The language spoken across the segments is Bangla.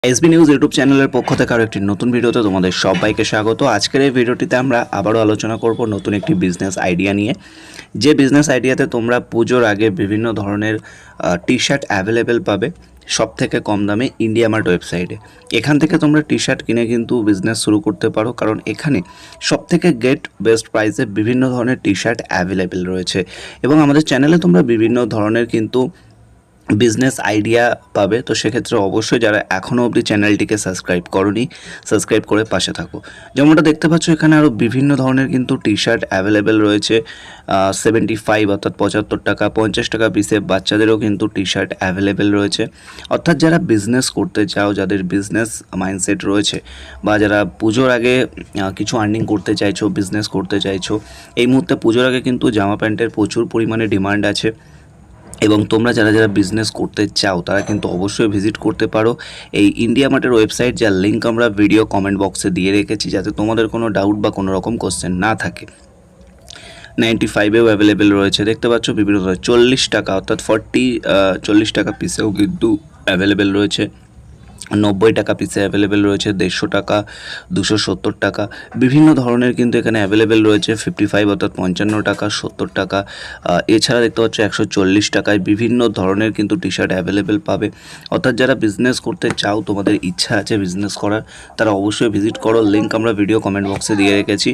এসবি নিউজ ইউটিউব চ্যানেলের পক্ষ থেকে আরও একটি নতুন ভিডিওতে তোমাদের সবাইকে স্বাগত। আজকের এই ভিডিওটিতে আমরা আবারও আলোচনা করব নতুন একটি বিজনেস আইডিয়া নিয়ে, যে বিজনেস আইডিয়াতে তোমরা পুজোর আগে বিভিন্ন ধরনের টি শার্ট অ্যাভেলেবেল পাবে সবথেকে কম দামে ইন্ডিয়া মার্ট ওয়েবসাইটে। এখান থেকে তোমরা টি শার্ট কিনে কিন্তু বিজনেস শুরু করতে পারো, কারণ এখানে সবথেকে গেট বেস্ট প্রাইসে বিভিন্ন ধরনের টি শার্ট অ্যাভেলেবেল রয়েছে। এবং আমাদের চ্যানেলে তোমরা বিভিন্ন ধরনের কিন্তু বিজনেস আইডিয়া পাবে। তো সেক্ষেত্রে অবশ্যই যারা এখনও অবধি চ্যানেলটিকে সাবস্ক্রাইব করোনি, সাবস্ক্রাইব করে পাশে থাকো। যেমনটা দেখতে পাচ্ছ এখানে আরও বিভিন্ন ধরনের কিন্তু টি শার্ট অ্যাভেলেবেল রয়েছে 75 অর্থাৎ 75 টাকা, 50 টাকা পিসে বাচ্চাদেরও কিন্তু টি শার্ট অ্যাভেলেবেল রয়েছে। অর্থাৎ যারা বিজনেস করতে চাও, যাদের বিজনেস মাইন্ডসেট রয়েছে, বা যারা পুজোর আগে কিছু আর্নিং করতে চাইছো, বিজনেস করতে চাইছো, এই মুহূর্তে পুজোর আগে কিন্তু জামা প্যান্টের প্রচুর পরিমাণে ডিমান্ড আছে। এবং তোমরা যারা যারা বিজনেস করতে চাও তারা কিন্তু অবশ্যই ভিজিট করতে পারো এই ইন্ডিয়া মার্টের ওয়েবসাইট, যার লিঙ্ক আমরা ভিডিও কমেন্ট বক্সে দিয়ে রেখেছি, যাতে তোমাদের কোনো ডাউট বা কোনো রকম কোশ্চেন না থাকে। 95এও অ্যাভেলেবেল রয়েছে, দেখতে পাচ্ছ বিভিন্ন ধরনের 40 টাকা অর্থাৎ 40 টাকা পিসেও কিন্তু অ্যাভেলেবেল রয়েছে, 90 টাকা পিসে অ্যাভেলেবেল রয়েছে, 150 টাকা, 270 টাকা, বিভিন্ন ধরনের কিন্তু এখানে অ্যাভেলেবেল রয়েছে। 55 অর্থাৎ 55 টাকা, 70 টাকা, এছাড়া দেখতে পাচ্ছ 140 টাকায় বিভিন্ন ধরনের কিন্তু টি শার্ট অ্যাভেলেবেল পাবে। অর্থাৎ যারা বিজনেস করতে চাও, তোমাদের ইচ্ছা আছে বিজনেস করার, তারা অবশ্যই ভিজিট করো। লিঙ্ক আমরা ভিডিও কমেন্ট বক্সে দিয়ে রেখেছি।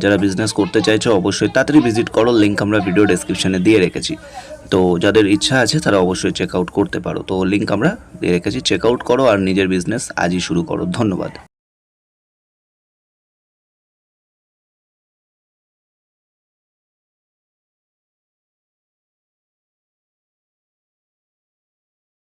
যারা বিজনেস করতে চাইছো অবশ্যই তাড়াতাড়ি ভিজিট করো, লিঙ্ক আমরা ভিডিও ডেসক্রিপশনে দিয়ে রেখেছি। তো যাদের ইচ্ছা আছে তারা অবশ্যই চেক আউট করতে পারো। তো লিঙ্ক আমরা দিয়ে রেখেছি, চেক আউট করো আর নিজের বিজনেস আজই শুরু করো। ধন্যবাদ।